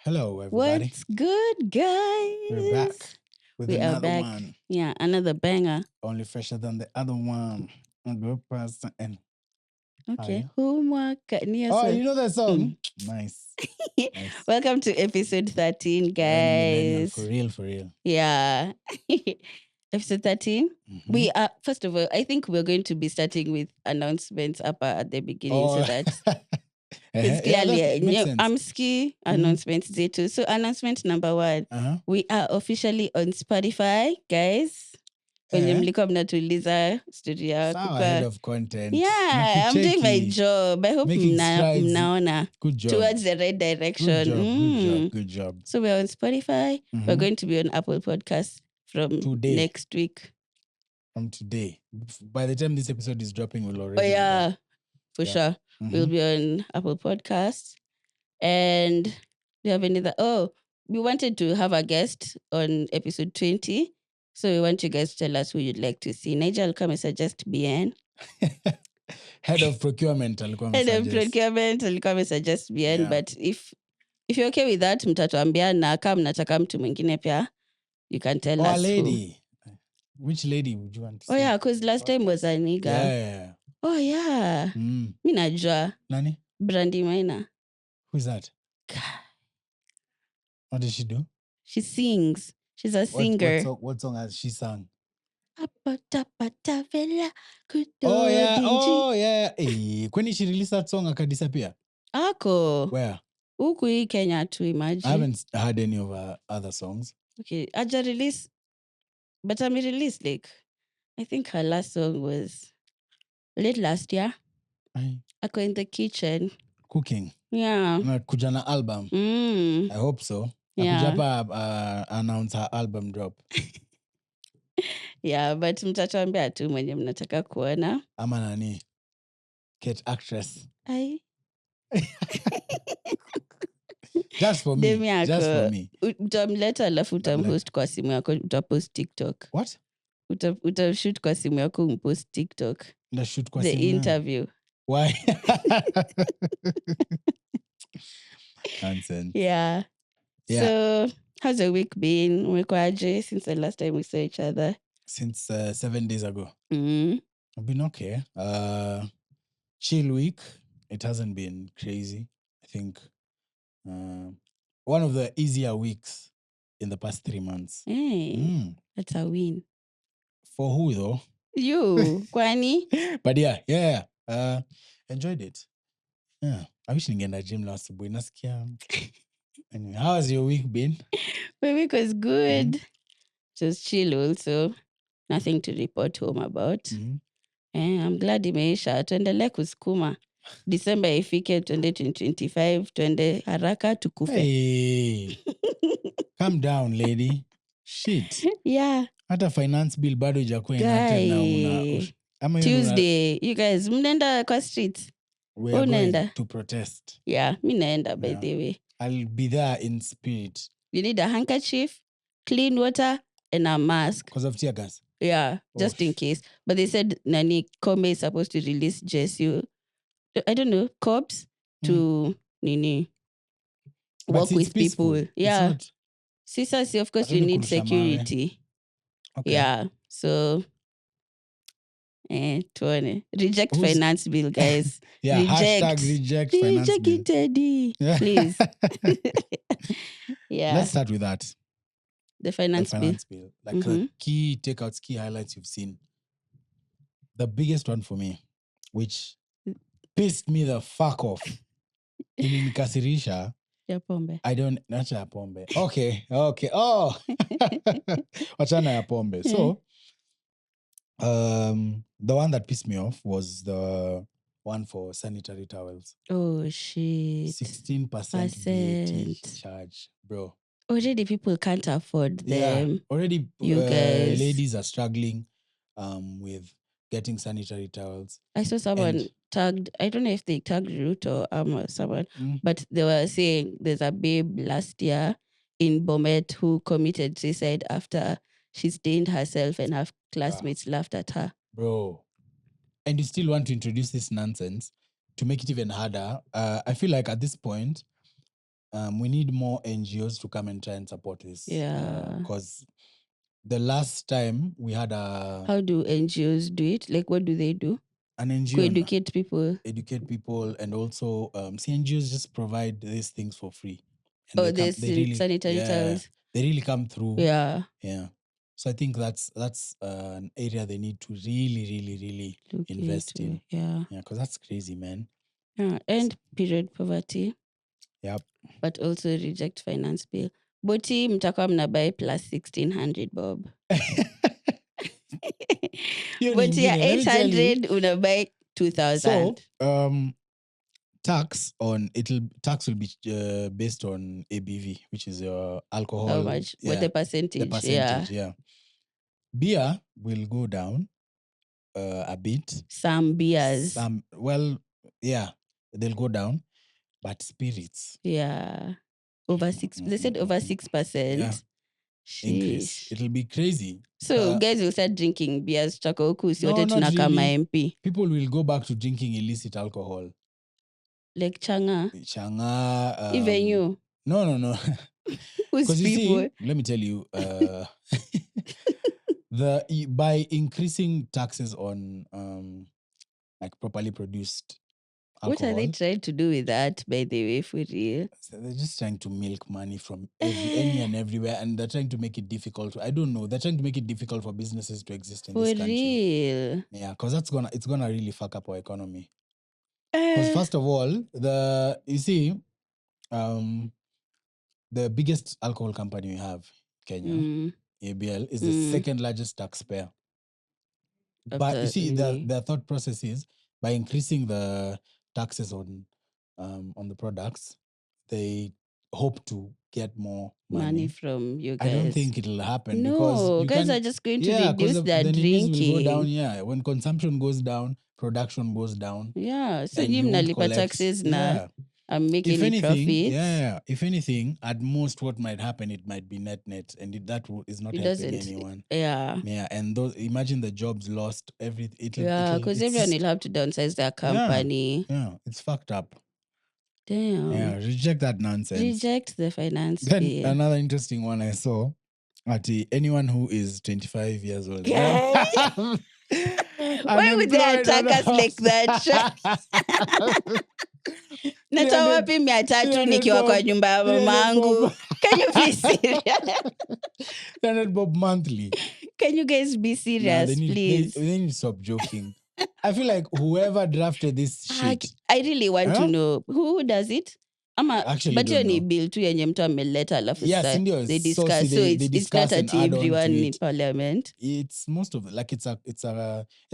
Hello, everybody. What's good, guys? We're back with We are another back. one. Yeah, another banger. Only fresher than the other one. A good person. And Okay. you? Homework. Oh, you know that song? Nice. Nice. Welcome to episode 13, Millennial, guys. for real, for real. Yeah. Episode 13. Mhm. We are, first of all, I think we're going to be starting with announcements up at the beginning so that because clearly makes sense. Amski announcements day too. So announcement number 1. Uh-huh. We are officially on Spotify, guys. Kwenye mlikuwa mnatuuliza story ya Sawa, head of content. Yeah, I'm doing my job. I hope Making strides. mnaona Good job. towards the right direction. Good job. So we're on Spotify. We're going to be on Apple Podcasts from Today. next week. From today. By the time this episode is dropping, we'll already Oh, yeah, for sure. We'll be on Apple Podcasts. And do you have any other? Oh, we wanted to have a guest on episode 20. So we want you guys to tell us who you'd like to see. Nigel, come and suggest BN. Head of procurement alikuwa suggest BN. Yeah. But if you're okay with that, mtatuambia na kama mnataka mtu mwingine pia, you can tell us a lady. Who. Which lady would you want to see? Oh yeah, because last time was a nigga. Yeah. Oh yeah. Mi najua. Nani? Brandy Maina. Who's that? What does she do? She sings. She's a singer. What song has she sung? Oh yeah. When she released that song, akadisappear. Ako. Where? Huku hii Kenya to imagine. I haven't heard any of her other songs. Okay, aja release. But I released like, I think her last song was late last year. Ako in the kitchen. Cooking. Yeah. Kuja na album. I hope so. Yeah. Akuja announce her album drop. Yeah, but mtatuambia tu mwenye mnataka kuona. Ama nani? Kate actress. Ai. Just for me. Just for me. Utamleta alafu utamhost kwa simu yako, utapost TikTok. What? Utashoot kwa simu yako, umpost TikTok. Shoot kwa the simu interview. Why? Nonsense. Yeah. So, how's your week been? Umekuaje since the last time we saw each other? Since 7 days ago. I've been okay. Chill week. It hasn't been crazy. I think one of the easier weeks in the past 3 months. Hey, that's a win. For who though? You, kwani? But yeah. Enjoyed it. Yeah. I wish ningeenda gym last week. Nasikia. How has your week been? My week was good. Just chill also. Nothing to report home about. I'm glad imeisha. Tuendelee kusukuma. December ifike 2025, tuende haraka tukufe. Hey. Calm down, lady. Shit. Yeah. Hata finance bill bado ijakuwa enacted na Tuesday, you guys, mnaenda kwa streets? We are going to protest. Yeah, mi naenda by the way. I'll be there in spirit. You need a handkerchief, clean water, and a mask. Because of tear gas? Yeah, just in case. But they said Nani Kome is supposed to release JSU, I don't know, cops to Nini work with peaceful. people. Yeah. Sisa, of course, you need security. Okay. Yeah, so tuone. Reject finance bill, guys. Yeah, reject finance bill. Teddy, please. Yeah. Let's start with that. The finance bill. Like the key takeouts, key highlights you've seen. The biggest one for me, which pissed me the fuck off. Ilinikasirisha. Ya pombe. Not ya pombe. Okay. Oh. Wachana ya pombe. So, the one that pissed me off was the one for sanitary towels. Oh, shit. 16% VAT charge, bro. Already people can't afford them. Yeah, already ladies are struggling with getting sanitary towels. I saw someone tagged, I don't know if they tagged Root or someone, but they were saying there's a babe last year in Bomet who committed suicide after she stained herself and her classmates laughed at her. Bro. And you still want to introduce this nonsense to make it even harder. I feel like at this point, we need more NGOs to come and try and support this. Yeah. Because the last time we had How do NGOs do it? Like, what do they do? an NGO To educate people. And also NGOs just provide these things for free. And This sanitary towels. They really come through. Yeah. Yeah. So I think that's an area they need to really Look invest into, in. Yeah. Yeah, because that's crazy, man. Yeah. And period poverty. Yep. But also reject finance bill. Boti mtakuwa mnabuy plus 1,600 bob. Boti ya 800 unabuy 2,000. So tax will be based on ABV, which is your alcohol. How much? What the percentage? The percentage, yeah. Beer will go down a bit. Some beers. They'll go down, but spirits. Yeah. Over 6. They said over 6%. Yeah. Increase. It'll be crazy. So guys will start drinking beers. Chakoku si wote not tunaka really. MP. People will go back to drinking illicit alcohol. Like changa. Even you. No. Who's people? You see, let me tell you, by increasing taxes on like properly produced alcohol. What are they trying to do with that, by the way, for real? So they're just trying to milk money from any and everywhere, and they're trying to make it difficult. I don't know. They're trying to make it difficult for businesses to exist in this country. For real? Yeah, because it's gonna really fuck up our economy. Because first of all, the biggest alcohol company we have, Kenya, ABL, is the second largest taxpayer. But you see, their thought process is by increasing the taxes on the products, they hope to get more money from you guys. I don't think it'll happen. No, because guys are just going to reduce their drinking. Will go down. Yeah, when consumption goes down, production goes down. Yeah, so you mnalipa taxes na. I'm making any profits. Yeah, if anything, at most what might happen, it might be net, and that is not helping anyone. Yeah, and imagine the jobs lost. Because everyone will have to downsize their company. Yeah, it's fucked up. Damn. Yeah, reject that nonsense. Reject the finance Then bill. Another interesting one I saw, anyone who is 25 years old. Why would they attack us like that? Natoa wapi 300 nikiwa kwa nyumba ya mamangu? Can you be serious? 300 bob monthly. Can you guys be serious, please? They need to stop joking. I feel like whoever drafted this shit. I really want to know who does it. But hiyo ni bill tu yenye mtu ameleta alafu they discuss. So it's not at everyone in parliament. It's most of like it's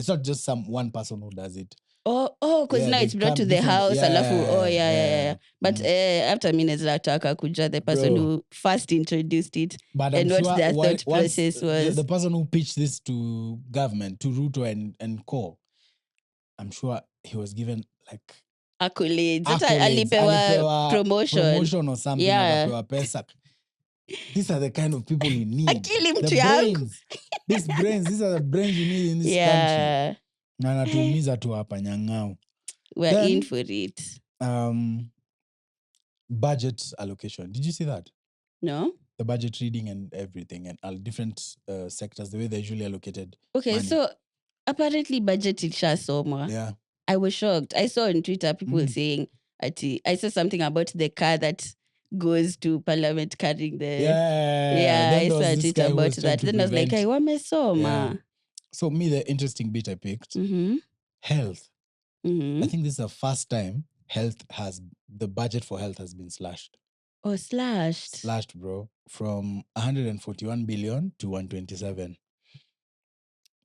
not just one person who does it. Because now it's brought to the house alafu yeah. But after minutes nataka kuja the person who first introduced it. But and what their thought process was. The person who pitched this to government, to Ruto and Co. I'm sure he was given like accolades. Alipewa promotion or something. Alipewa pesa. These are the kind of people you need. These are the brains you need in this country. Na natumiza tu hapa nyang'au. We're in for it. Budget allocation. Did you see that? No. The budget reading and everything and different sectors, the way they're usually allocated. Okay, money. So apparently budget ilshasomwa. Yeah. I was shocked. I saw on Twitter people saying, I saw something about the car that goes to parliament carrying the... Yeah, I saw a tweet about that. Then I was like, hey, wamesoma. Yeah. So me, the interesting bit I picked, health. I think this is the first time the budget for health has been slashed. Oh, slashed? Slashed, bro. From 141 billion to 127.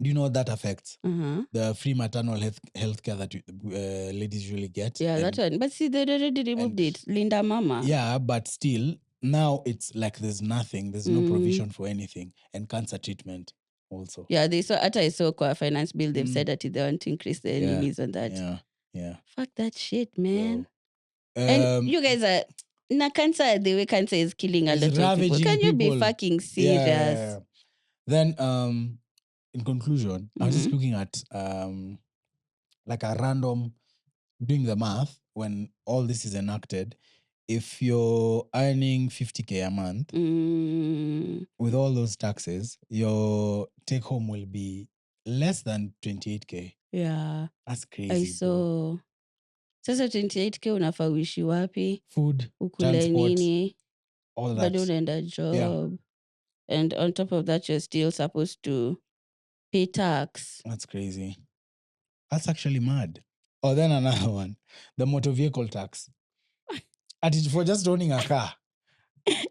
Do you know what that affects? The free maternal health care that ladies usually get. Yeah, that one. But see, they already removed it. Linda Mama. Yeah, but still, now it's like there's nothing. There's no provision for anything. And cancer treatment also. Yeah, I saw qua finance bill, they've said that they want to increase the limits on that. Yeah. Fuck that shit, man. And you guys are... cancer, the way cancer is killing a lot of people. Can you be fucking serious? Yeah. Then, in conclusion, I was just looking at like a random, doing the math when all this is enacted. if you're earning 50K a month, with all those taxes, your take home will be less than 28K. Yeah. That's I crazy, bro. saw. Sasa 28K unafaa uishi wapi? Food, Ukule transport, nini? all that. Bado unaenda job. And on top of that, you're still supposed to pay tax. That's crazy. That's actually mad. Oh, then another one. The motor vehicle tax. For just owning a car.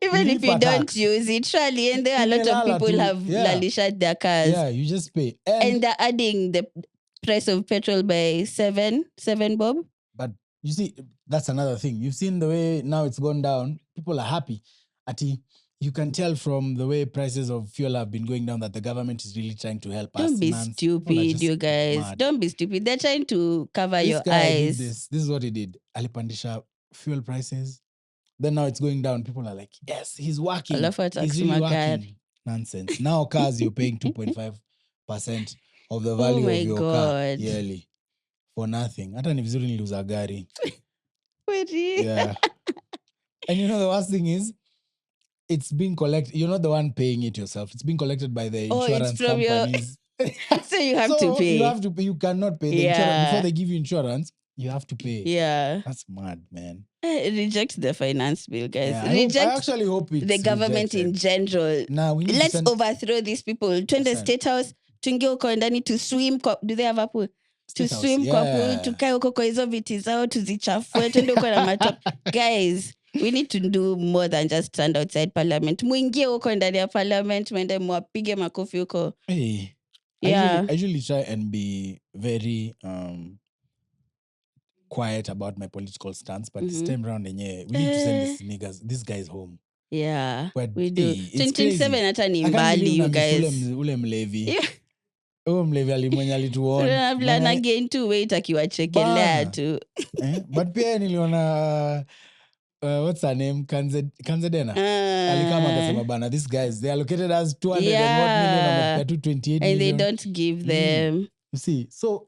Even if you Ilipa don't tax. use it, surely, and there are a lot of Imelala people tu. have Yeah. lalishat their cars. Yeah, you just pay. And they're adding the price of petrol by seven bob. But you see, that's another thing. You've seen the way now it's gone down. People are happy. Ati, you can tell from the way prices of fuel have been going down that the government is really trying to help us. Don't be stupid, you guys. Mad. Don't be stupid. They're trying to cover This your guy eyes. did this. This is what he did. Alipandisha fuel prices. Then now it's going down. People are like, yes, he's working. He's really working. Nonsense. Now cars, you're paying 2.5% of the value of your car yearly for nothing. Hata ni vizuri niliuza gari. Yeah. And you know the worst thing is, it's being collected. You're not the one paying it yourself. It's being collected by the insurance companies. So you have to pay. You have to pay. You cannot pay. The insurance, before they give you insurance, you have to pay. Yeah. That's mad, man. Reject the finance bill, guys. Yeah, Reject I actually hope it's the government rejected. in general. Nah, Let's overthrow these people. To the State House, tuingie uko ndani to swim. Do they have a pool? To swim kwa pool, tukae huko kwa hizo viti zao, tuzichafue, tuende huko na matop. Guys, we need to do more than just stand outside parliament. Muingie huko ndani ya parliament, mwende mwapige makofi huko. Hey, yeah. I usually try and be very quiet about my political stance, but this time around, we need to send these guys home. Yeah, but, we do. 2027 hata ni mbali, you guys. Ule mlevi. Huyo mlevi alimwenye alituona. Blana again to wait akiwachekelea tu. But pia niliona what's her name? Kanzedena. Alikama akasema bana, these guys, they allocated us 200 and what million, ametupa 28 million. And they don't give them. You see, so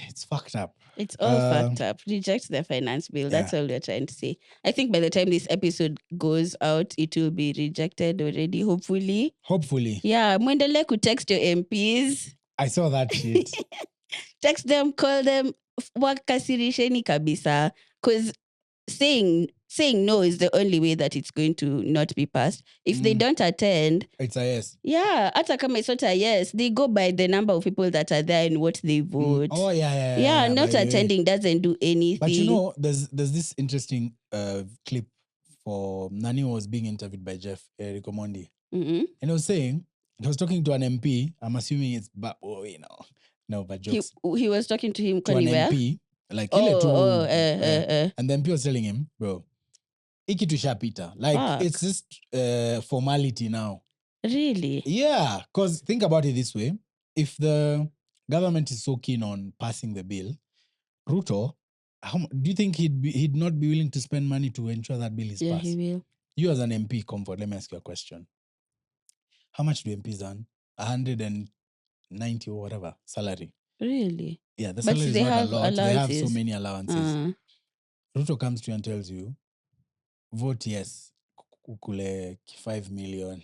it's fucked up. It's all fucked up. Reject the finance bill. That's all we're trying to say. I think by the time this episode goes out, it will be rejected already, hopefully. Yeah, mwendele ku text your MPs. I saw that shit. Text them, call them, wakasirisheni kabisa. Because saying no is the only way that it's going to not be passed. If they don't attend, it's a yes. Yeah, hata kama it's not a yes, they go by the number of people that are there and what they vote. Oh yeah. Not attending doesn't do anything. But you know, there's this interesting clip for Nani was being interviewed by Jeff Rikomondi. And he was saying, he was talking to an MP. I'm assuming it's but jokes. He was talking to him to an MP. Like and then MP was telling him, bro, iki tushapita. Like it's just formality now. Really? Yeah, because think about it this way. If the government is so keen on passing the bill, Ruto, do you think he'd not be willing to spend money to ensure that bill is passed? Yeah, he will. You as an MP, Comfort, let me ask you a question. How much do MPs earn? 190 or whatever salary. Really? Yeah, the salary is not a lot. They have so many allowances. Ruto comes to you and tells you, vote yes, kukule 5 million.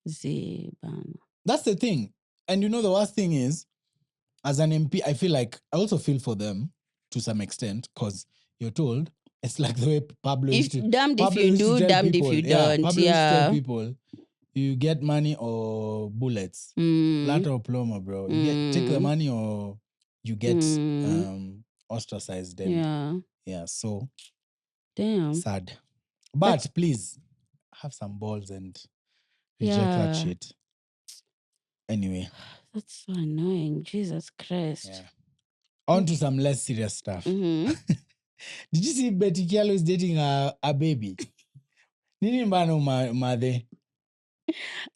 That's the thing. And you know the worst thing is, as an MP, I feel like, I also feel for them to some extent, because you're told, it's like the way Pablo used to... Damned if you do, damned if you don't. Pablo used to tell people, you get money or bullets. Plata or ploma, bro. You take the money or you get ostracized. Yeah, so... Damn. Sad. But please, have some balls and reject that shit. Anyway. That's so annoying. Jesus Christ. Yeah. On to some less serious stuff. Did you see Betty Kialo is dating a baby? Nini mbano madhe?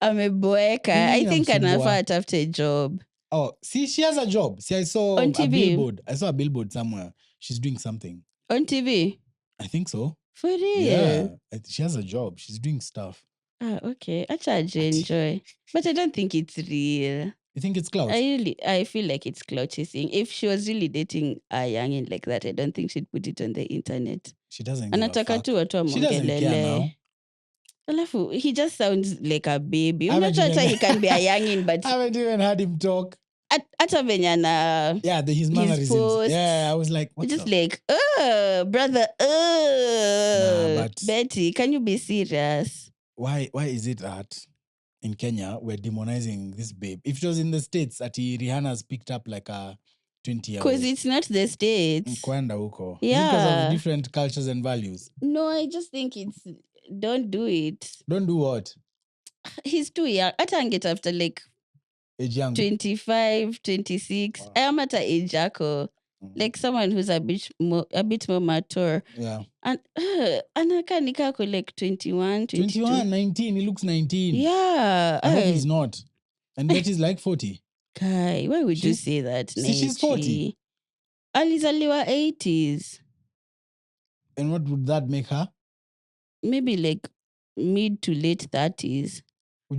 Ameboeka. I think anafaa atafute a job. Oh, see, she has a job. See, I saw on TV. A billboard. I saw a billboard somewhere. She's doing something. On TV? I think so. For real? Yeah. She has a job. She's doing stuff. Okay. Acha enjoy. But I don't think it's real. You think it's clout? I feel like it's clout chasing. If she was really dating a youngin like that, I don't think she'd put it on the internet. She doesn't give a Anataka fuck. tu watu She doesn't care now. wamongelele. Alafu, he just sounds like a baby. I haven't Unajua hata even- he can be a youngin, but I haven't even heard him talk. hata venye ana Yeah, his mannerisms. posts. Yeah, I was like, what's just up? like, brother, Nah, but Betty, can you be serious? why is it that in Kenya we're demonizing this babe? If it was in the States, Rihanna's picked up like a 20-year-old. Because it's not the States. Kwenda huko. Yeah. Is it because of different cultures and values? No, I just think it's, don't do it. Don't do what? He's too young. Hata anget after like Age yangu. 25, 26. Wow. I am at age yako. Like someone who's a bit more mature. Yeah. And anaka nikako like 21, 22. 21, 19. He looks 19. Yeah. I hope he's not. And Betty's like 40. Kai, why would you say that? See, she's 40. Alizaliwa 80s. And what would that make her? Maybe like mid to late 30s.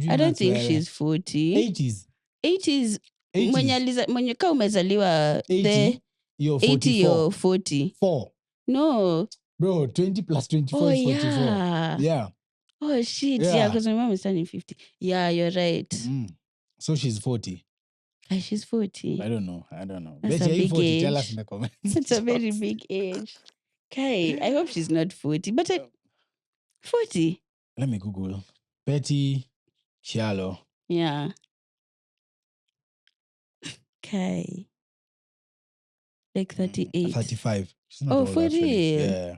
I don't think she's 40. 80s. 80s. Mwenye ka umezaliwa 80. You're 80 44. or 40. 4. No. Bro, 20 plus 24 is 44. Yeah. Oh, shit. Yeah, because my mom is turning 50. Yeah, you're right. So she's 40. She's 40. I don't know. That's Bet a you big 40. age. Tell us in the comments. It's a very big age. Kai, I hope she's not 40. But 40? Let me Google. Betty Chialo. Yeah. Kai. Like 38. 35. She's not Oh, old, for actually. real? Yeah.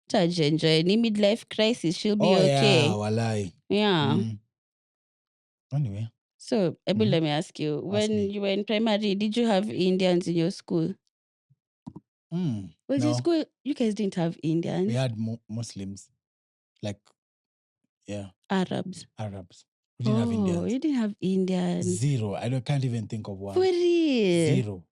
Charge enjoy any midlife crisis. She'll be okay. Yeah, walai. Yeah. Anyway. So, Ebu, let me ask you. When you were in primary, did you have Indians in your school? Was your school, you guys didn't have Indians? We had Muslims. Like, yeah. Arabs. We didn't have Indians. You didn't have Indians. Zero. Can't even think of one. For real? Zero.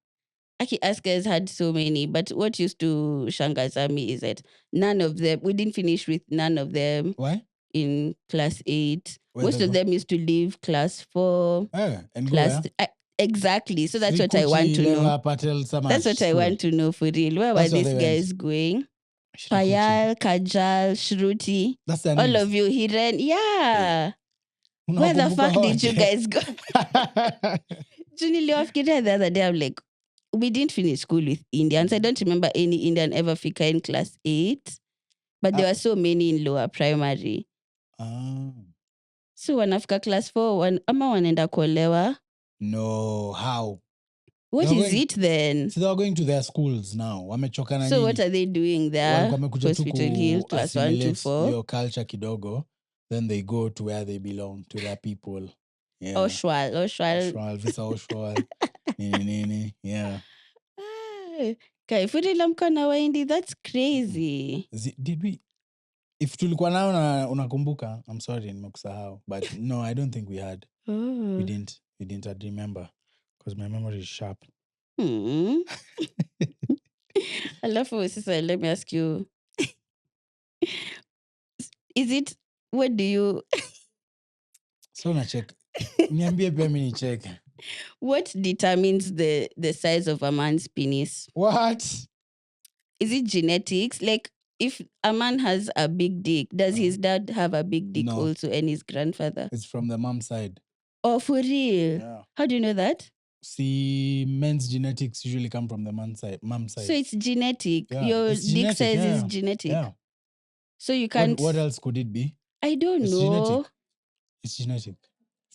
Okay, us guys had so many, but what used to shangaza me is that none of them, we didn't finish with none of them. Why? In class 8. Most of them used to leave class 4. And class go, exactly. So that's what I want to know. That's what I want to know for real. Where were these guys going? Payal, Kajal, Shruti. All of you, Hiren. Yeah. Where the fuck did you guys go? Niliwafikiria the other day, I'm like, we didn't finish school with Indians. I don't remember any Indian ever fika in class 8. But there were so many in lower primary. So wanafika class 4, ama wanaenda kuolewa? No, how? What is it then? So they are going to their schools now. Wamechoka na So nini? what are they doing there? Hospital Hill, class 1 to 4. Your culture kidogo. Then they go to where they belong, to their people. Yeah. Oshwal. Visa Oshwal. Nini. Yeah. Okay, Fudila mkona waindi, that's crazy. Did we? If tulikuwa nao unakumbuka, I'm sorry nimekusahau, but no, I don't think we had. We didn't I remember because my memory is sharp. Alafu sasa, let me ask you. What do you So na check. Niambie pia mimi ni check. What determines the size of a man's penis? What? Is it genetics? Like, if a man has a big dick, does his dad have a big dick also, and his grandfather? It's from the mom side. Oh, for real? Yeah. How do you know that? See, men's genetics usually come from the mom side. So it's genetic. Yeah, Your it's dick genetic, size yeah. is genetic. Yeah. So you can't. What else could it be? I don't know. Genetic. It's genetic.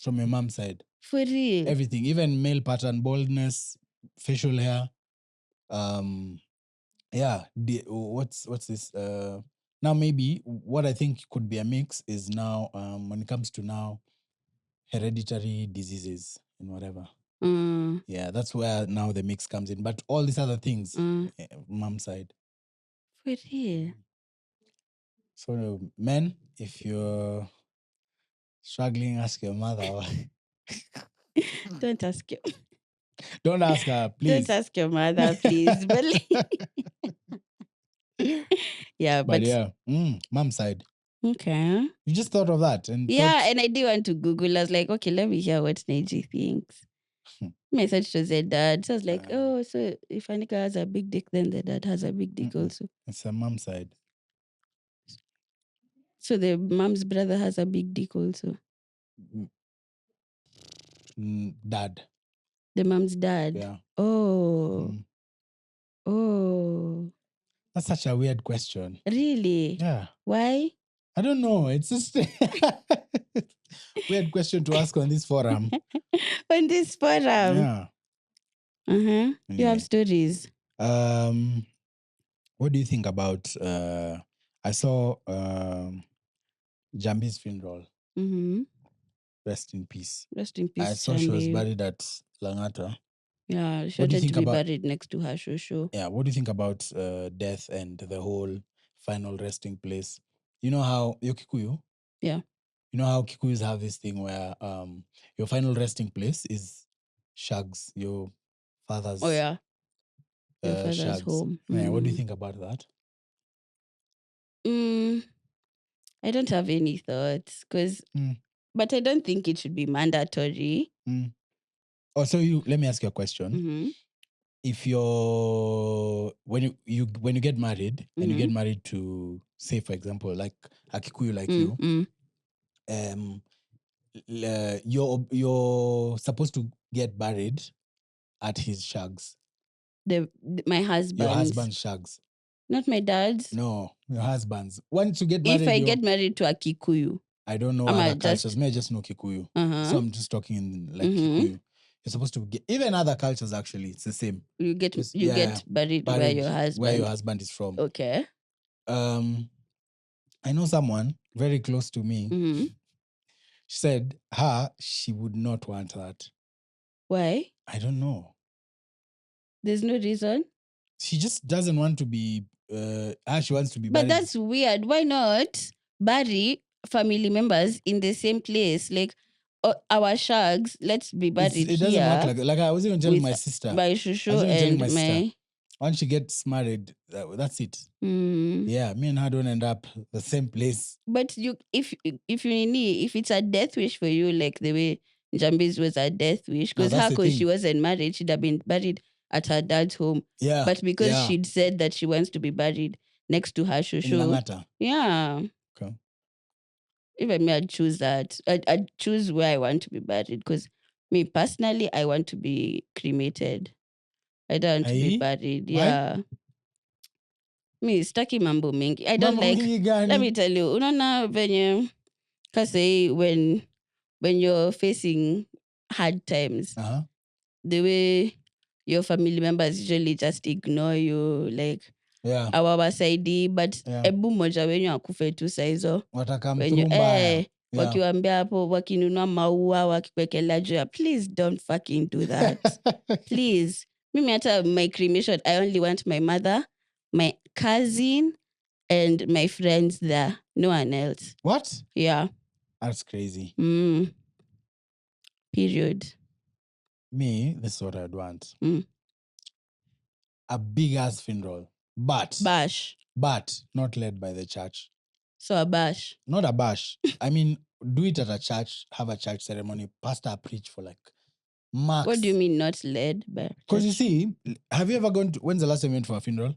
From your mom's side. For real? Everything, even male pattern baldness, facial hair. Yeah. What's this? Now maybe what I think could be a mix is now when it comes to now hereditary diseases and whatever. Yeah, that's where now the mix comes in. But all these other things, mom's side. For real? So men, if you're struggling, ask your mother. Don't ask your. Don't ask her, please. Don't ask your mother, please. Yeah, but yeah, mom's side. Okay. You just thought of that and and I did want to Google. I was like, okay, let me hear what Neji thinks. My search was a dad. So I was like, so if a nigga has a big dick, then the dad has a big dick also. It's a mom side. So the mom's brother has a big dick also. Dad. The mom's dad. Yeah. Oh. Oh. That's such a weird question. Really? Yeah. Why? I don't know. It's just weird question to ask on this forum. On this forum. Yeah. Anyway. You have stories. What do you think about I saw Jambi's funeral. Rest in peace. Rest in peace. I saw she was buried at Langata. Yeah, she wanted to be buried next to her shosho. Yeah, what do you think about death and the whole final resting place? You know how you're Kikuyu? Yeah. You know how Kikuyus have this thing where your final resting place is Shags, your father's. Oh yeah. Your father's Shags. home. Yeah, what do you think about that? I don't have any thoughts but I don't think it should be mandatory. Oh, so let me ask you a question. If you're when you get married and you get married to, say for example, like a Kikuyu like you, you're supposed to get buried at his shags. My husband. Your husband's shags. Not my dad's. No, your husband's. Once you get married, if I get married to a Kikuyu, I don't know other cultures. May I just know Kikuyu. So I'm just talking in like Kikuyu. You're supposed to get, even other cultures actually, it's the same. You get buried where your husband is from. Okay. I know someone very close to me. She said she would not want that. Why? I don't know. There's no reason. She just doesn't want to be. She wants to be. But that's weird. Why not bury family members in the same place? Like our shags, let's be buried here. It doesn't work like that. Like I was even telling my sister. My shushu and my. Once she gets married, that's it. Yeah, me and her don't end up the same place. But if it's a death wish for you, like the way Jambi's was a death wish, because she wasn't married, she'd have been buried at her dad's home. Yeah. But because she'd said that she wants to be buried next to her shushu. In Langata. Yeah. Okay. Even me, I'd choose that. I'd choose where I want to be buried, because me personally, I want to be cremated. I don't want to be buried. Why? Yeah. Me staki mambo mingi. I don't like. Let me tell you, unaona venye kasi when you're facing hard times, the way your family members usually just ignore you, like hawawasaidii, but ebu moja wenyu akufe tu saizo. Wakiwambia hapo, wakinunua maua, wakikuwekelea juu ya, please don't fucking do that. Please. Mimi hata my cremation, I only want my mother, my cousin, and my friends there. No one else. What? Yeah. That's crazy. Period. Me, this is what I'd want. A big ass funeral. But not led by the church. So a bash. Not a bash. I mean, do it at a church, have a church ceremony, pastor preach for like max. What do you mean not led by? Because you see, have you ever gone to, when's the last time you went for a funeral?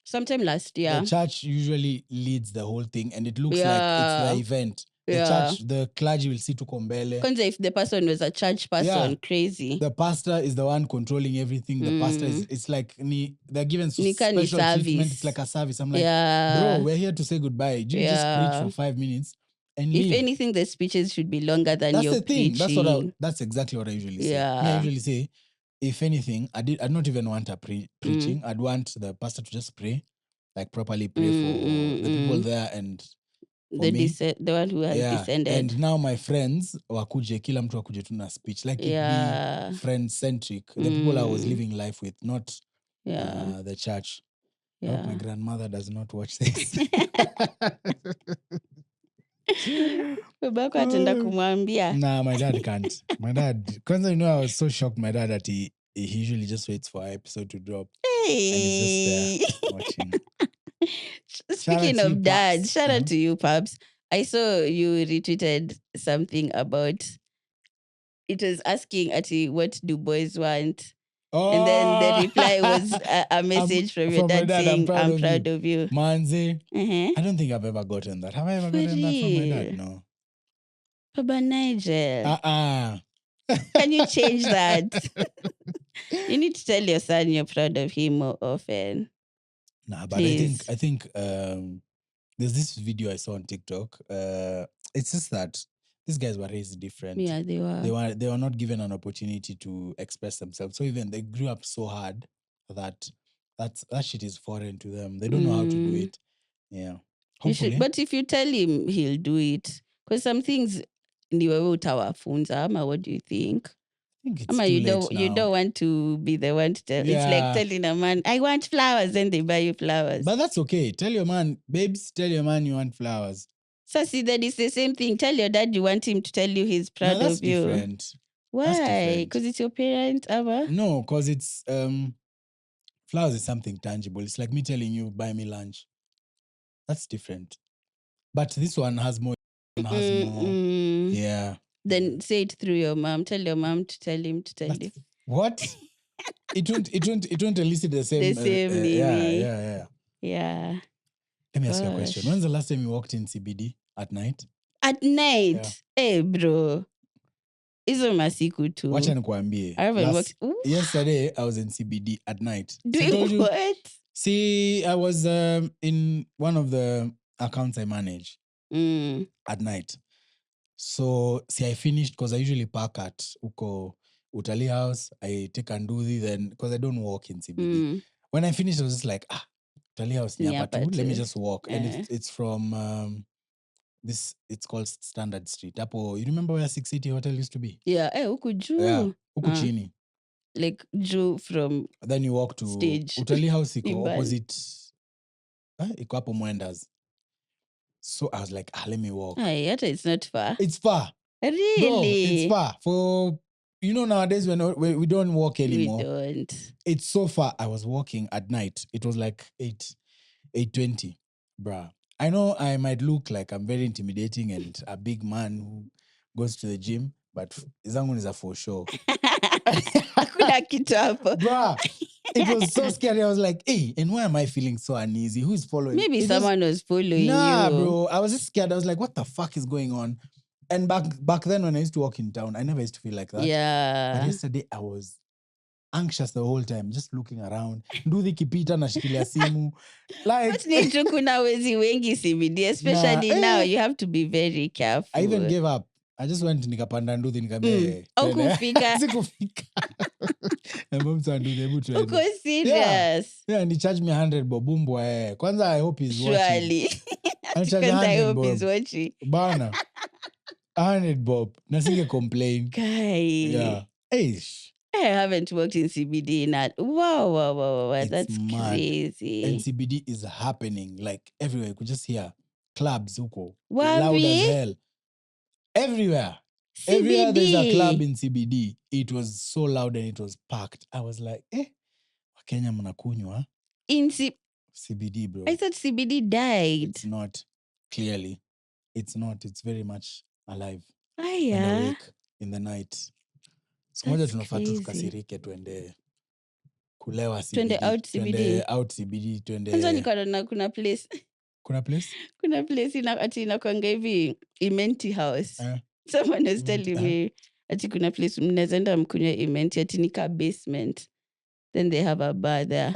Sometime last year. The church usually leads the whole thing and it looks like it's the event. The church, the clergy will see to kombele. Because if the person was a church person, crazy. The pastor is the one controlling everything. The pastor is, it's like, they're given special treatment. It's like a service. I'm like, bro, we're here to say goodbye. You just preach for 5 minutes and leave. If anything, the speeches should be longer than your preaching. That's exactly what I usually say. I usually say, if anything, I'd not even want a preaching. I'd want the pastor to just pray, like properly pray for the people there and the one who has descended. And now my friends wakuje, kila mtu wakuje tu na speech, like it be friend centric. The people I was living life with, not the church. I hope my grandmother does not watch this. Babako atenda kumwambia. Nah, my dad can't. My dad, kwanza, I was so shocked my dad that he usually just waits for our episode to drop. And he's just there watching. Speaking of dad, shout out to you, Paps. I saw you retweeted something about, it was asking Ati, what do boys want? And then the reply was a message from your dad saying, I'm proud of you. Manzi, I don't think I've ever gotten that. Have I ever gotten that from my dad? No. Baba Nigel. Can you change that? You need to tell your son you're proud of him more often. Nah, but please. I think there's this video I saw on TikTok. It's just that these guys were raised different. Yeah, they were. They were not given an opportunity to express themselves. So even they grew up so hard that shit is foreign to them. They don't know how to do it. Yeah. Hopefully. But if you tell him, he'll do it. Because some things ndiwewe utawafunza, ama what do you think? I think it's too late now. You don't want to be the one to tell. Yeah. It's like telling a man, I want flowers, and they buy you flowers. But that's okay. Tell your man, babes, tell your man you want flowers. So see, that is the same thing. Tell your dad you want him to tell you he's proud of you. That's different. Why? Because it's your parent, Abba? No, because it's flowers is something tangible. It's like me telling you, buy me lunch. That's different. But this one has more. Yeah. Then say it through your mom. Tell your mom to tell him to tell you. What? It won't elicit the same. Yeah. Let me ask you a question. When's the last time you walked in CBD at night? At night? Yeah. Hey, bro. Hizo masiku tu. Wacha nikuambie. I haven't walked. Yesterday, I was in CBD at night. Doing what? See, I was in one of the accounts I manage at night. So, I finished because I usually park at Uko Utali House. I take Anduthi then, because I don't walk in CBD. When I finished, I was just like, Utali House, Nyapatu. Let me just walk. And it's from this, it's called Standard Street. Apo, you remember where 680 Hotel used to be? Yeah, Uku Juu. Yeah, Uku Chini. Like Juu from then you walk to stage. Utali House, iko opposite. Iko hapo Mwendas. So I was like, let me walk. It's not far. It's far. Really? Bro, it's far. For, nowadays when we don't walk anymore. We don't. It's so far. I was walking at night. It was like 8:20. Bruh. I know I might look like I'm very intimidating and a big man who goes to the gym, but zangu is a for sure. Hakuna kitu hapo. Bruh. It was so scary. I was like, hey, and why am I feeling so uneasy? Who's following? Maybe someone was following you. Nah, bro. I was just scared. I was like, what the fuck is going on? And back then when I used to walk in town, I never used to feel like that. Yeah. But yesterday, I was anxious the whole time, just looking around. Nduthi kipita na shikilia simu. Like, but nitu kuna wezi wengi CBD, especially now, you have to be very careful. I even gave up. I just went nikapanda Nduthi nikambe. Sikufika. Uko serious? Yeah, and he charged me 100 bob. Bumbwa. Kwanza, I hope he's watching. Surely. I hope he's watching. Bana. 100 bob. Nasinge complain. Guy. Yeah. Eish. I haven't worked in CBD in that. Wow. That's mad. Crazy. And CBD is happening like everywhere. You could just hear clubs, Uko. Wabi? Loud as hell. Everywhere. CBD. Everywhere there's a club in CBD. It was so loud and it was packed. I was like, Wakenya mnakunywa. In CBD, bro. I thought CBD died. It's not. Clearly. It's not. It's very much alive. And awake in the night. Moja tunafaa tukasirike tuende kulewa CBD. Tuende out CBD. Tuende out CBD. Tuende. Kwanza nikaona kuna place. Kuna place? Kuna place inakwanga hivi Imenti House. Someone was telling me ati kuna place mnazaenda mkunywe Imenti ati nika basement. Then they have a bar there.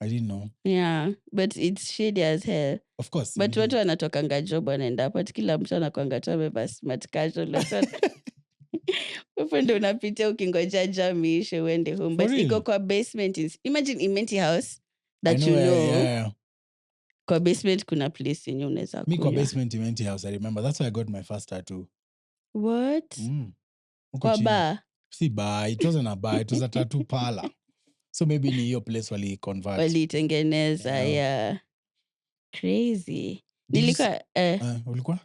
I didn't know. Yeah, but it's shady as hell. Of course. But watu wanatokanga job wanaenda hapo. Kila mtu anakuanga tu amevaa smart casual. Hapo ndo unapitia ukingoja jam iishe uende home. But iko kwa basement. Imagine Imenti House that you know. Yeah. Kwa basement kuna place yenye unaweza kunywa. Mi kwa basement Imenti House, I remember. That's why I got my first tattoo. What? Kwa bar? Si bar. It wasn't a bar. It was a tattoo parlor. So maybe ni hiyo place wali-convert. Walitengeneza, yeah. Crazy. Ulikuwa?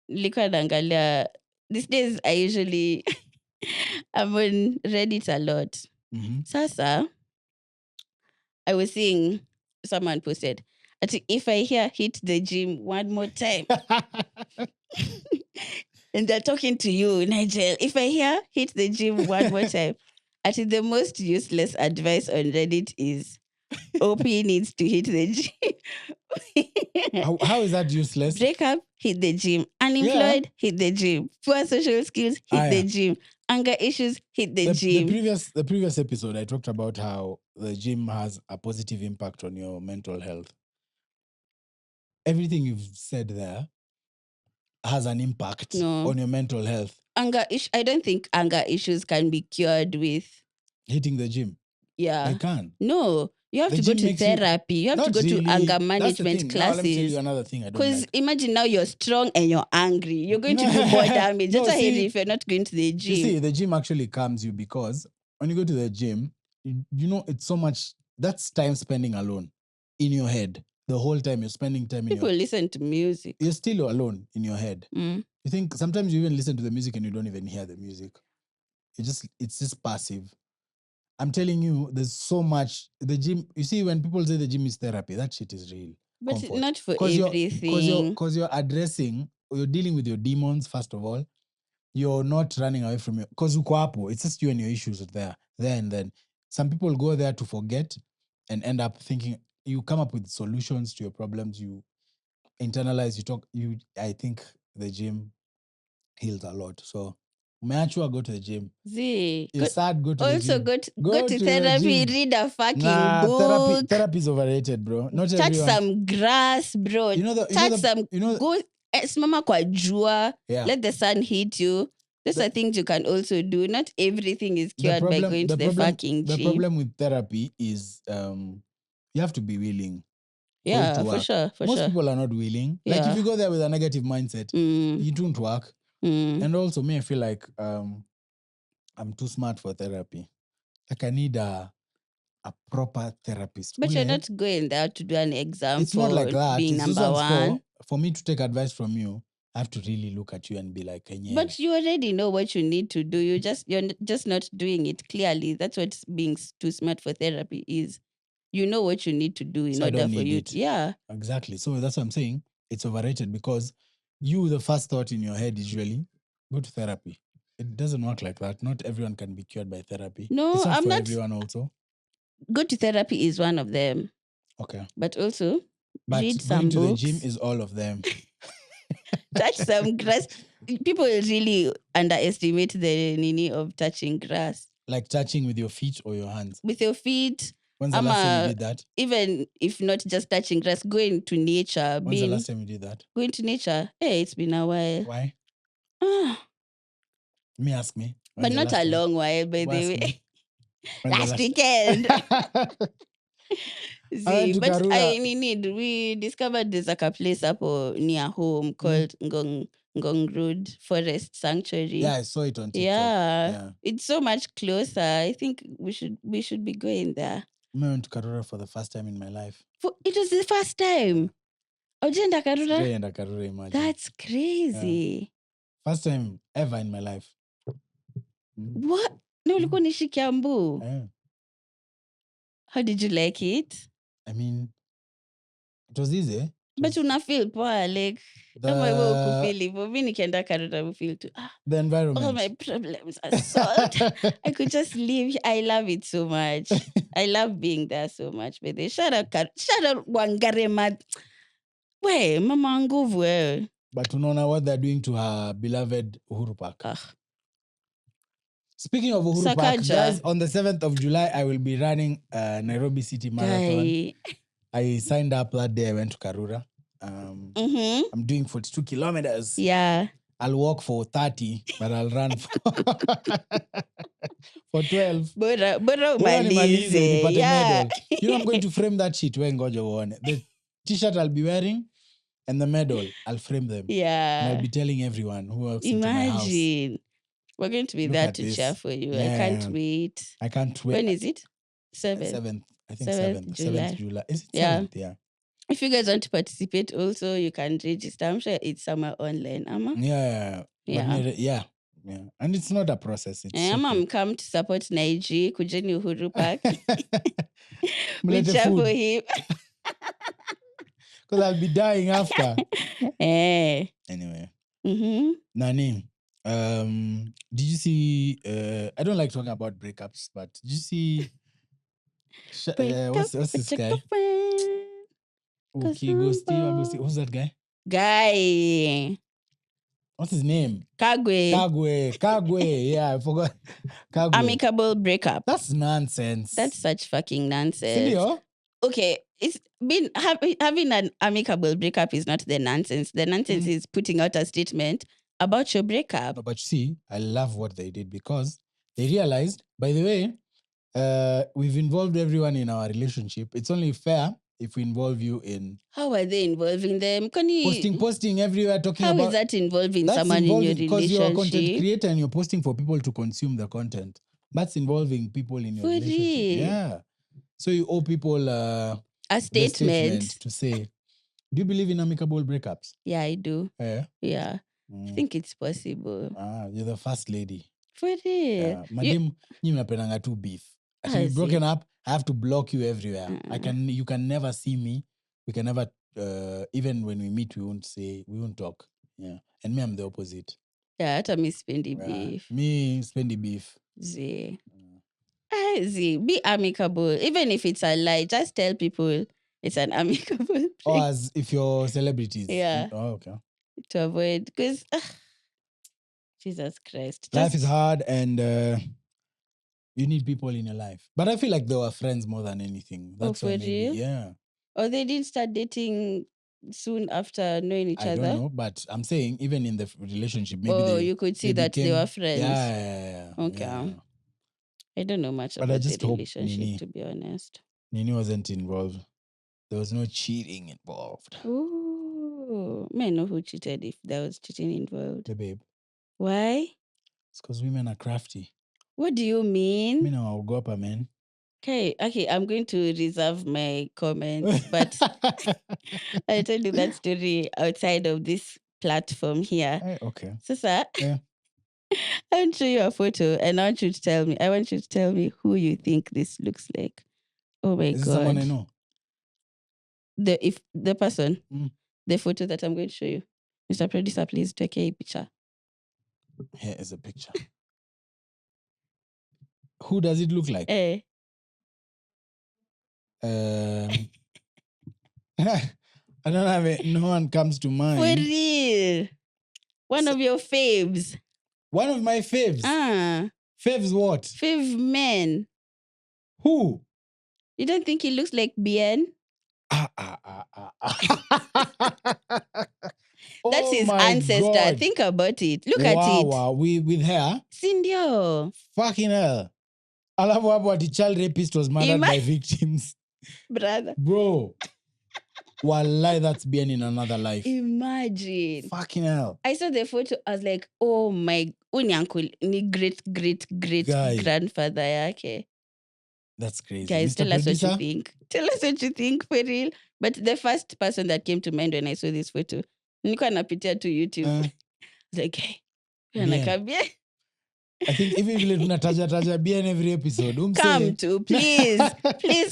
Nilikuwa naangalia. These days, I usually I'm on Reddit a lot. Sasa, I was seeing someone posted, if I hear hit the gym one more time, and they're talking to you, Nigel, if I hear hit the gym one more time, the most useless advice on Reddit is OP needs to hit the gym. How is that useless? Breakup, hit the gym. Unemployed, hit the gym. Poor social skills, hit the gym. Anger issues, hit the gym. The previous episode, I talked about how the gym has a positive impact on your mental health. Everything you've said there has an impact on your mental health. I don't think anger issues can be cured with hitting the gym. Yeah. They can. No. You have to go to therapy. You have to go to anger management classes. Now, let me tell you another thing I don't like. Because imagine now you're strong and you're angry. You're going to do more damage. That's why if you're not going to the gym. You see, the gym actually calms you because when you go to the gym, you know, it's so much, that's time spending alone in your head. The whole time you're spending time in People listen to music. You're still alone in your head. You think sometimes you even listen to the music and you don't even hear the music. It's just passive. I'm telling you, there's so much. The gym, you see, when people say the gym is therapy, that shit is real. But comfort. Not for everything. Because you're dealing with your demons, first of all. You're not running away from it. Because it's just you and your issues there and then. Some people go there to forget and end up thinking, you come up with solutions to your problems, you internalize, I think the gym heals a lot. So, Meachua, go to the gym. You're sad, go to the gym. Also, go to therapy, read a fucking book. Therapy is overrated, bro. Not touch everyone. Some grass, bro. Go simama kwa jua. Let the sun hit you. Those are things you can also do. Not everything is cured by going to the fucking gym. The problem with therapy is you have to be willing. Yeah, for sure. Most people are not willing. Like if you go there with a negative mindset, it won't work. And also, me, I feel like I'm too smart for therapy. Like I need a proper therapist. But you're not going there to do an exam. It's not like that. Being number one. For me to take advice from you, I have to really look at you and be like, yeah. But you already know what you need to do. You're just not doing it clearly. That's what being too smart for therapy is. You know what you need to do in order for you. Yeah. Exactly. So that's what I'm saying. It's overrated because the first thought in your head is really go to therapy. It doesn't work like that. Not everyone can be cured by therapy. No, it's not for everyone also. Go to therapy is one of them. Okay. But also read some books. Going to the gym is all of them. Touch some grass. People really underestimate the meaning of touching grass. Like touching with your feet or your hands? With your feet. When's the last time you did that? Even if not just touching grass, going to nature. When's the last time you did that? Going to nature. Hey, it's been a while. Why? Ask me. But not a long while, by the way. Last weekend. We discovered there's like a place up near home called Ngong Road Forest Sanctuary. Yeah, I saw it on TikTok. Yeah. It's so much closer. I think we should be going there. I went to Karura for the first time in my life. It was the first time. Ojenda Karura, imagine. That's crazy. Yeah. First time ever in my life. What? No, ulikuwa nishi Kiambu. Yeah. How did you like it? I mean, it was easy. But una feel poor, like kama wewe ukufeel hivyo. Mimi nikienda Karura I feel too. The environment. All my problems are solved. I could just leave. I love it so much. I love being there so much. But they shout out Wangarema. Wait, mama nguvu wewe. But unaona what they're doing to her beloved Uhuru Park. Speaking of Uhuru Park, guys, on the 7th of July, I will be running Nairobi City Marathon. I signed up that day. I went to Karura. I'm doing 42 kilometers. Yeah. I'll walk for 30, but I'll run for 12. Bora umalize. Yeah. You know, I'm going to frame that shit. The t-shirt I'll be wearing and the medal, I'll frame them. Yeah. And I'll be telling everyone who walks into my house. Imagine. We're going to be there to cheer for you. Yeah. I can't wait. When is it? 7th. I think 7th July. Is it 7th? Yeah. If you guys want to participate also, you can register. I'm sure it's somewhere online. Yeah. And it's not a process. It's come to support Naiji. Kujeni Uhuru Park. We cheer for him. Because I'll be dying after. Anyway. Nani, did you see, I don't like talking about breakups, but did you see, what's this guy? Okay, Ghosty. Who's that guy? Guy. What's his name? Kagwe. Yeah, I forgot. Kagwe. Amicable breakup. That's nonsense. That's such fucking nonsense. Silly, okay, it's been having an amicable breakup is not the nonsense. The nonsense is putting out a statement about your breakup. No, but see, I love what they did because they realized, by the way, we've involved everyone in our relationship. It's only fair if we involve you in. How are they involving them? Can you posting everywhere talking how about. How is that involving someone in your relationship? Because you're a content creator and you're posting for people to consume the content. That's involving people in your relationship. Real? Yeah. So you owe people a statement to say, do you believe in amicable breakups? Yeah, I do. Yeah. I think it's possible. You're the first lady. For real? Yeah. Madam, you mnapendanga tu beef. After you've broken up, I have to block you everywhere. You can never see me. We can never, even when we meet, we won't talk. Yeah. And me, I'm the opposite. Yeah, hata me spendi beef. Me spendi beef. Z. Be amicable. Even if it's a lie, just tell people it's an amicable thing. Or as if you're celebrities. Yeah. Oh, okay. To avoid, because Jesus Christ. Life is hard and you need people in your life. But I feel like they were friends more than anything. That's for real? Yeah. Or they didn't start dating soon after knowing each other? I don't know, but I'm saying even in the relationship, maybe you could see that they were friends. Yeah. Okay. Yeah. I don't know much about the relationship, to be honest. Nini wasn't involved. There was no cheating involved. Ooh. May I know who cheated if there was cheating involved? The babe. Why? It's because women are crafty. What do you mean? Me now, I'll go up, man. Okay, I'm going to reserve my comments, but I'll tell you that story outside of this platform here. Okay. So, sir, I want to show you a photo and I want you to tell me who you think this looks like. Oh my God. Is this someone I know? The person, the photo that I'm going to show you. Mr. Producer, please take a picture. Here is a picture. Who does it look like? I don't have it. No one comes to mind. For real. One of your faves. One of my faves? Faves what? Fave men. Who? You don't think he looks like Bien? That's his ancestor. God. Think about it. Look at it. Wow. With hair? Sindio. Fucking hell. I love what the child rapist was murdered by victims. Brother. Bro. Wallahi, that's being in another life. Imagine. Fucking hell. I saw the photo. I was like, oh my, uni uncle, ni great grandfather yake. That's crazy. Guys, tell us what you think. Tell us what you think, for real. But the first person that came to mind when I saw this photo, nilikuwa napitia to YouTube. I was like, hey, anakabia. I think even if tunataja Bien every episode. Come to, please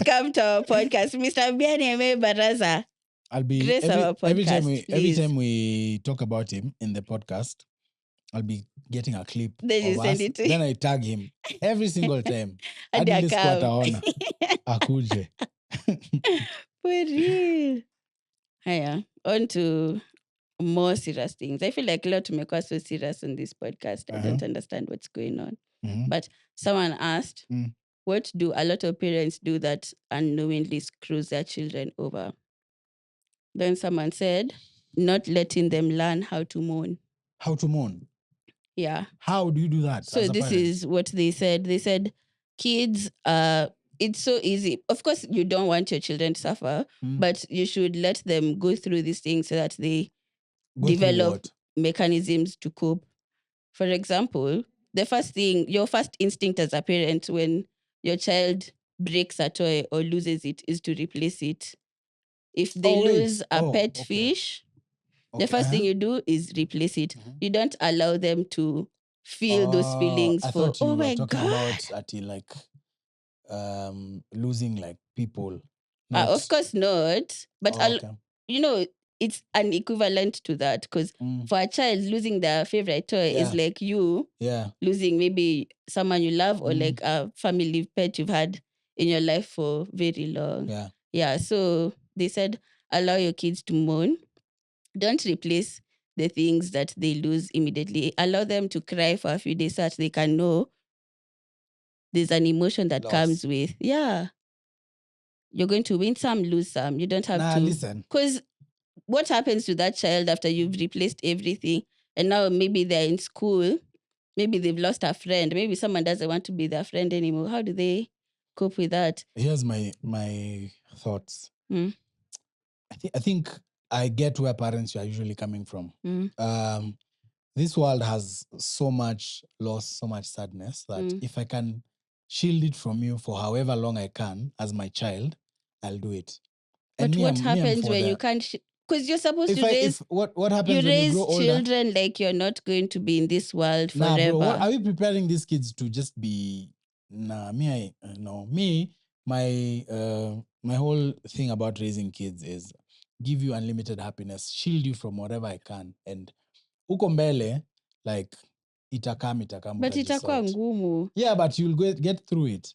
come to our podcast. Mr. Bien Baraza. I'll be grace our podcast, every time we talk about him in the podcast, I'll be getting a clip. Then you send it to him. Then I tag him every single time. Akuje. For real. Hiya. On to more serious things. I feel like a lot to make us so serious on this podcast. I don't understand what's going on. But someone asked, what do a lot of parents do that unknowingly screws their children over? Then someone said, not letting them learn how to mourn. How to mourn? Yeah. How do you do that? So this is what they said. They said, kids, it's so easy. Of course, you don't want your children to suffer, but you should let them go through these things so that they develop mechanisms to cope. For example, your first instinct as a parent when your child breaks a toy or loses it is to replace it. If they lose a pet fish, the first thing you do is replace it. You don't allow them to feel those feelings for, oh my God. About like losing like people. Of course not. But it's an equivalent to that, because for a child, losing their favorite toy is like you losing maybe someone you love, or like a family pet you've had in your life for very long. So they said, allow your kids to mourn. Don't replace the things that they lose immediately. Allow them to cry for a few days so that they can know there's an emotion that comes with. You're going to win some, lose some. You don't have to. Listen. Because what happens to that child after you've replaced everything, and now maybe they're in school, maybe they've lost a friend, maybe someone doesn't want to be their friend anymore. How do they cope with that? Here's my thoughts. I think I get where parents are usually coming from. This world has so much loss, so much sadness, that if I can shield it from you for however long I can as my child, I'll do it. But what happens when you can't? Because you're supposed to raise. What happens when you grow older? Children like you're not going to be in this world forever. Bro, are we preparing these kids to just be? My whole thing about raising kids is give you unlimited happiness, shield you from whatever I can, and uko mbele, like itakam. But itakuwa ngumu. Yeah, but you'll get through it.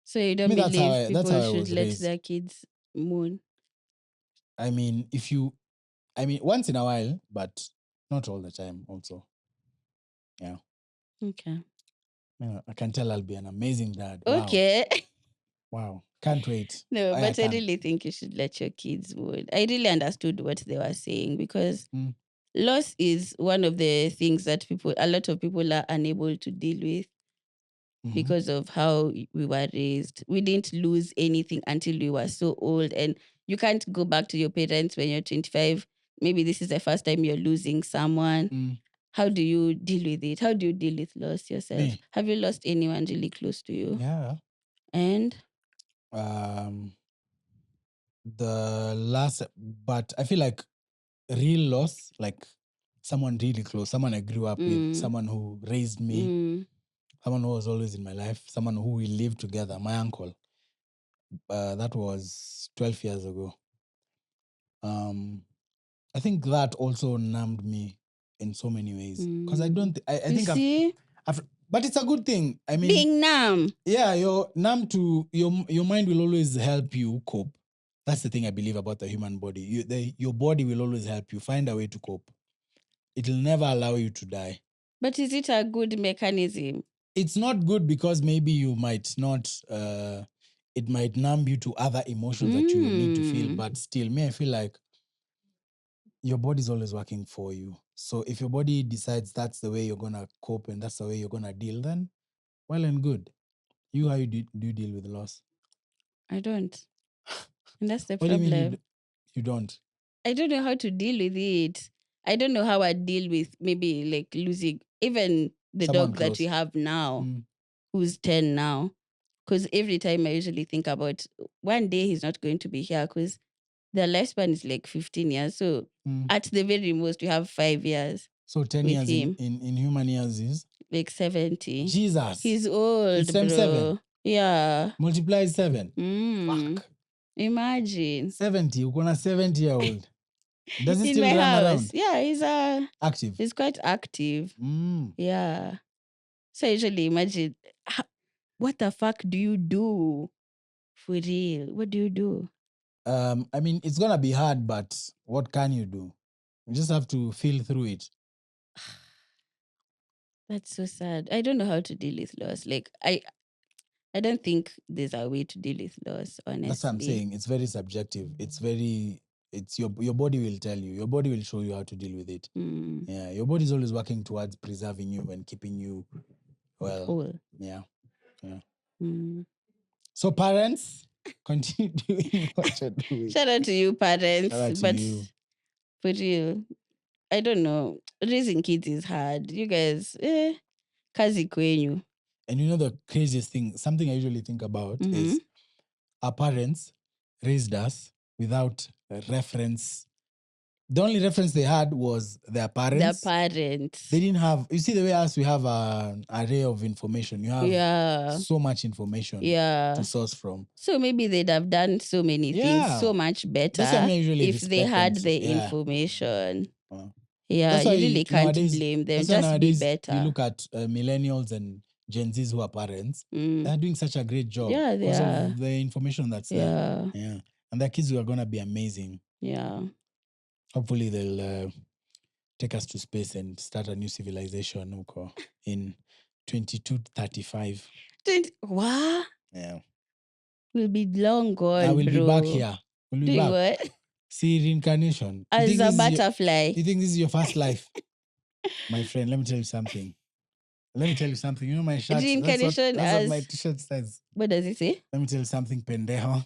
So you don't believe people should let their kids mourn? I mean, once in a while, but not all the time also. Yeah. Okay. I can tell I'll be an amazing dad. Okay. Wow. Can't wait. No, but I really think you should let your kids mourn. I really understood what they were saying, because loss is one of the things that a lot of people are unable to deal with because of how we were raised. We didn't lose anything until we were so old, and you can't go back to your parents when you're 25. Maybe this is the first time you're losing someone. How do you deal with it? How do you deal with loss yourself? Me? Have you lost anyone really close to you? Yeah. And? The last, but I feel like real loss, like someone really close, someone I grew up with, someone who raised me, someone who was always in my life, someone who we lived together, my uncle. That was 12 years ago. I think that also numbed me in so many ways, because I don't. I think but it's a good thing. I mean, being numb. Yeah, you're numb to your mind will always help you cope. That's the thing I believe about the human body. Your body will always help you find a way to cope. It'll never allow you to die. But is it a good mechanism? It's not good, because maybe you might not. It might numb you to other emotions that you will need to feel. But still, I feel like your body's always working for you. So if your body decides that's the way you're gonna cope and that's the way you're gonna deal, then well and good. How you do you deal with loss? I don't. And that's the what problem. Do you mean you don't? I don't know how to deal with it. I don't know how I deal with maybe like losing even the Someone dog close. that we have now, who's 10 now. Because every time I usually think about one day he's not going to be here, because their lifespan is like 15 years. So at the very most, we have 5 years. So 10 years in human years is? Like 70. Jesus. He's old, it's bro. 7. Yeah. Multiply 7. Fuck. Imagine. 70. You're gonna 70-year-old. Does he in still my run house? around? Yeah, he's active. He's quite active. Yeah. So I usually imagine, what the fuck do you do? For real. What do you do? I mean, it's gonna be hard, but what can you do? You just have to feel through it. That's so sad. I don't know how to deal with loss. Like I don't think there's a way to deal with loss, honestly. That's what I'm saying. It's very subjective. It's your body will tell you. Your body will show you how to deal with it. Yeah, your body is always working towards preserving you and keeping you well. Whole. Yeah. So parents, continue doing what you're doing. Shout out to you, parents. Shout out to you. For real, I don't know. Raising kids is hard. You guys, kazi kwenyu. And you know the craziest thing, something I usually think about is our parents raised us without a reference The only reference they had was their parents. Their parents. They didn't have, you see the way us, we have an array of information. You have so much information to source from. So maybe they'd have done so many things so much better if they had the information. Yeah, you really can't blame them. Just be better. You look at millennials and Gen Zs who are parents, they're doing such a great job because of the information that's there. Yeah. And their kids are going to be amazing. Yeah. Hopefully they'll take us to space and start a new civilization in 2235. What? Yeah. We'll be long gone, we'll be back here. We'll be back. What? See, reincarnation. As a butterfly. You think this is your first life? My friend, let me tell you something. You know my shirt? Reincarnation that's what my t-shirt says. What does it say? Let me tell you something, pendejo.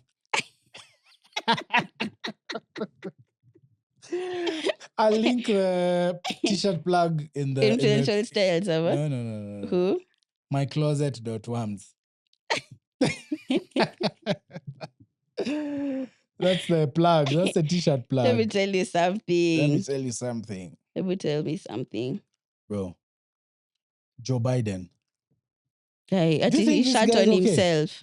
I'll link the t-shirt plug in the... Influential styles, No. Who? mycloset.worms. That's the plug. That's the t-shirt plug. Let me tell you something. Bro. Joe Biden. Hey, I think he shot on himself.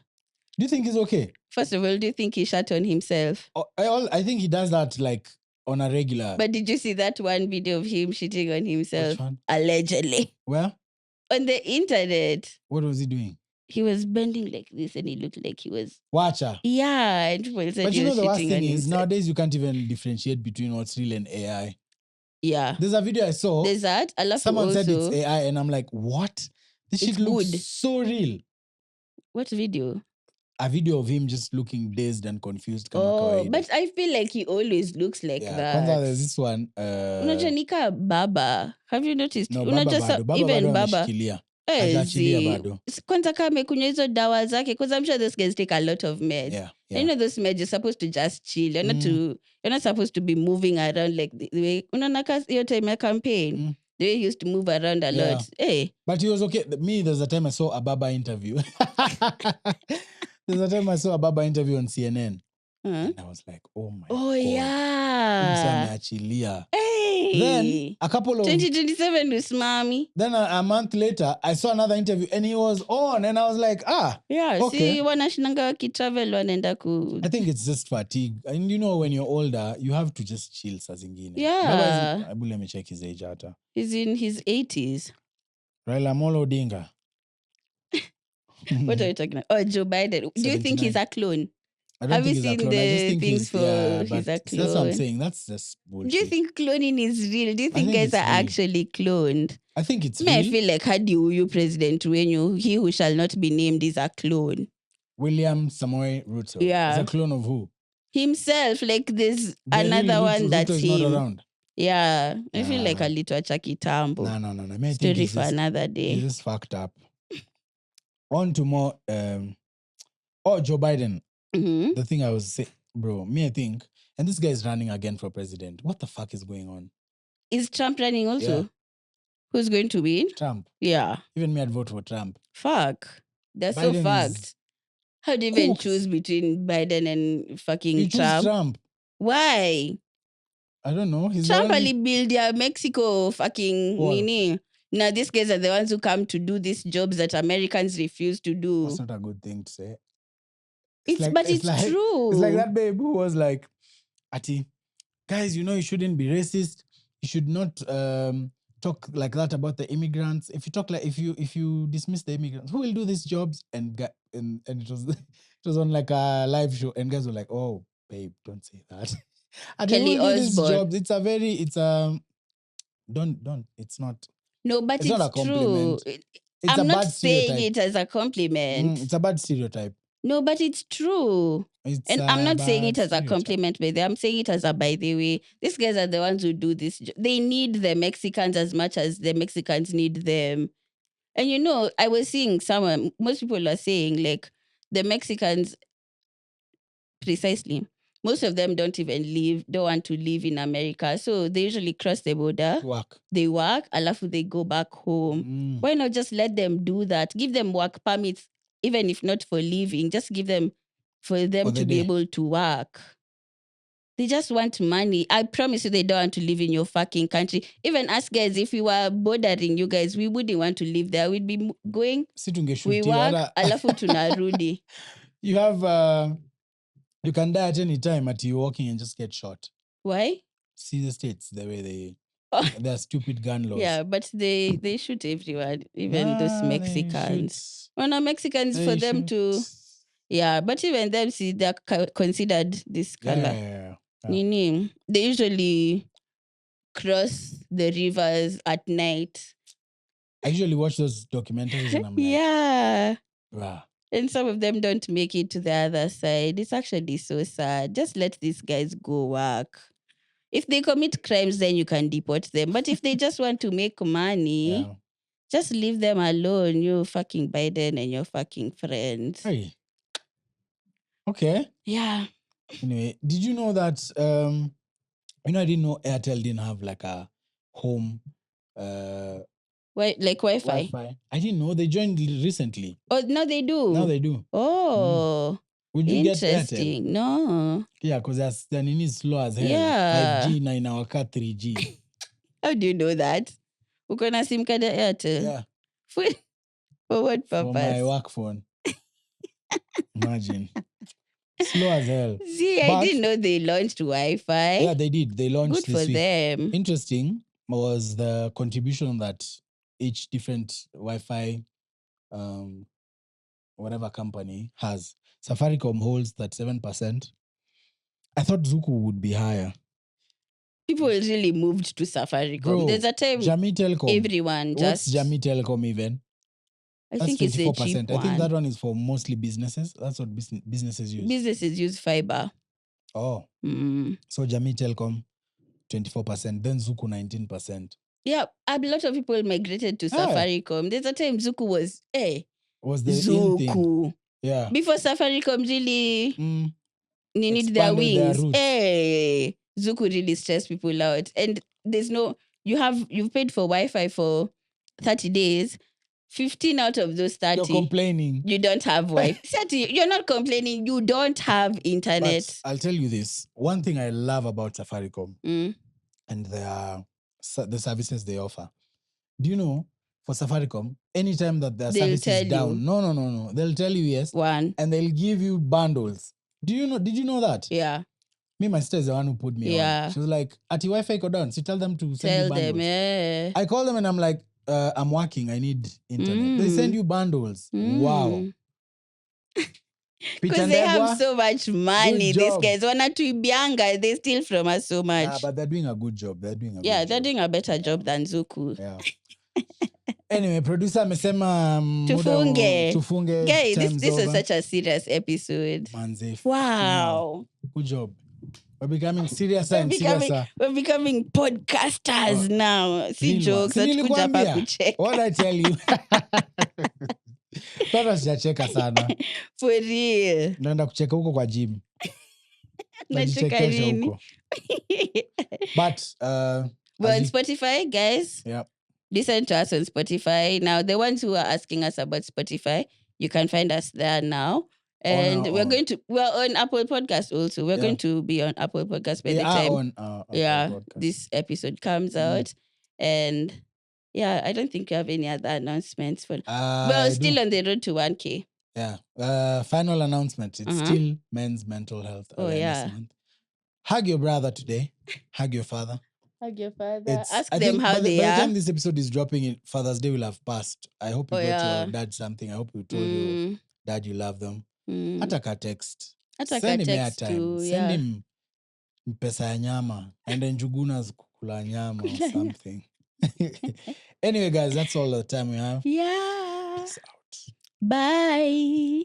Do you think he's okay? First of all, do you think he shot on himself? I think he does that like on a regular. But did you see that one video of him shitting on himself? Which one? Allegedly. Where? On the internet. What was he doing? He was bending like this and he looked like he was... Watcha. Yeah. And people said but you know the worst thing is, nowadays you can't even differentiate between what's real and AI. Yeah. There's a video I saw. There's that. Someone said it's AI and I'm like, what? This shit looks so real. What video? A video of him just looking dazed and confused. But I feel like he always looks like that. There's this one. Unajanika Baba. Have you noticed? No, Baba. Kwanza kama amekunywa hizo dawa zake, because I'm sure those guys take a lot of meds. Yeah. You know those meds, you're supposed to just chill. You're not supposed to be moving around like the way your time campaign. They used to move around a lot. Hey. But he was okay. There's a time I saw a Baba interview. There's a time I saw a Baba interview on CNN. And I was like, oh my God. Oh, yeah. Hey. Then a couple of... 2027 with mommy. Then a month later, I saw another interview and he was on and I was like, yeah, okay. See, wanashinanga wakitravel wanaenda ku... I think it's just fatigue. And you know, when you're older, you have to just chill saa zingine. Yeah. Let me check his age ata. He's in his 80s. Raila Amolo Odinga. What are you talking about? Oh, Joe Biden. Do you think he's a clone? Have you seen the things for he's a clone? That's what I'm saying. That's just bullshit. Do you think cloning is real? Do you think guys are actually cloned? I think it's real. I feel like how do you president when he who shall not be named is a clone? William Samoei Ruto. Yeah. Is a clone of who? Himself. Like there's another one that's him. Not around. Yeah. I feel like a little Chakitambo. No. Story for another day. He's just fucked up. On to more Joe Biden. The thing I was saying, bro, I think, and this guy is running again for president. What the fuck is going on? Is Trump running also? Yeah. Who's going to win? Trump. Yeah. Even me, I'd vote for Trump. Fuck. They're Biden so fucked. How do you even choose between Biden and fucking Trump? Trump. Why? I don't know. Trump only build their Mexico fucking nini. Now these guys are the ones who come to do these jobs that Americans refuse to do. That's not a good thing to say. It's true. It's like that babe who was like, Ati, guys, you shouldn't be racist. You should not talk like that about the immigrants. If you talk like if you dismiss the immigrants, who will do these jobs? And it was on like a live show, and guys were like, oh, babe, don't say that. Kelly Osbourne. Jobs. It's not. No, but it's not a compliment. True. I'm not saying it as a compliment. It's a bad stereotype. No, but it's true. And I'm not saying it as a compliment, by the way. I'm saying it as a by the way. These guys are the ones who do this. They need the Mexicans as much as the Mexicans need them. And I was seeing most people are saying like the Mexicans, precisely, most of them don't want to live in America. So they usually cross the border. They work, alafu they go back home. Why not just let them do that? Give them work permits, even if not for living. Just give them for them to be able to work. They just want money. I promise you they don't want to live in your fucking country. Even us guys, if we were bordering you guys, we wouldn't want to live there. We'd be going, we work, alafu tunarudi. You have, you can die at any time at you walking and just get shot. Why? See the States, the way they're stupid gun laws. Yeah, but they shoot everyone, even those Mexicans. Well, no, Mexicans for them to... Yeah, but even them, see, they're considered this color. Yeah. Nini, they usually cross the rivers at night. I usually watch those documentaries and I'm like... Yeah. Wow. And some of them don't make it to the other side. It's actually so sad. Just let these guys go work. If they commit crimes, then you can deport them. But if they just want to make money, just leave them alone. You fucking Biden and your fucking friends. Hey. Okay. Yeah. Anyway, did you know that, I didn't know Airtel didn't have like a home, like Wi-Fi? I didn't know. They joined recently. Oh, now they do? Now they do. Oh. Would you get Airtel? Interesting. No. Yeah, because their nini is slow as hell. Yeah. 5G na inawaka 3G. How do you know that? Uko na SIM card ya Airtel? Yeah. For what purpose? For my work phone. Imagine. Slow as hell. See, I didn't know they launched Wi-Fi. Yeah, they did. They launched Good for them. Interesting was the contribution that each different Wi-Fi, whatever company has. Safaricom holds 37%. I thought Zuku would be higher. People really moved to Safaricom. Bro, there's a time Jamii Telecom. Everyone just... What's Jamii Telecom even? I think it's 24%. A cheap one. I think that one is for mostly businesses. That's what businesses use. Businesses use fiber. Oh. So Jamii Telecom, 24%. Then Zuku, 19%. Yeah, a lot of people migrated to Safaricom. There's a time Zuku was, was the Zuku. Yeah. Before Safaricom really need their wings. Zuku really stressed people out. And there's no... You've paid for Wi-Fi for 30 days. 15 out of those 30. You're complaining. You don't have Wi-Fi. You're not complaining. You don't have internet. But I'll tell you this. One thing I love about Safaricom and the services they offer. Do you know, for Safaricom, anytime that their service is down, no. They'll tell you yes. And they'll give you bundles. Did you know that? Yeah. Me, my sister is the one who put me on. She was like, Ati Wi-Fi go down. So tell them to send you bundles. Them, I call them and I'm like, I'm working. I need internet. They send you bundles. Wow. Because they have so much money. These guys, wanatuibianga, they steal from us so much. Yeah, but they're doing a good job. They're doing a better job than Zuku. Yeah. Anyway, producer amesema tufunge. Guys, this was such a serious episode. Manze. Wow. Good job. We're becoming serious and serious. We're becoming podcasters now. See jokes. What I tell you. Sasa sijacheka sana. For real. Naenda kucheka huko kwa gym. Nacheka nini? But on Spotify, guys. Yeah. Listen to us on Spotify. Now, the ones who are asking us about Spotify, you can find us there now. And we're on Apple Podcast also. We're going to be on Apple Podcast by the time this episode comes out. And I don't think you have any other announcements for. We're still on the road to 1K. Yeah. Final announcement. It's still Men's Mental Health Awareness Month. Hug your brother today. Hug your father. Hug your father. Ask them how they are. By the time this episode is dropping, Father's Day will have passed. I hope you got your dad something. I hope you told your dad you love them. Ataka text. Send him airtime. Send him pesa ya nyama. And then Njuguna's kukula nyama or something. Anyway, guys, that's all the time we have. Yeah. Peace out. Bye.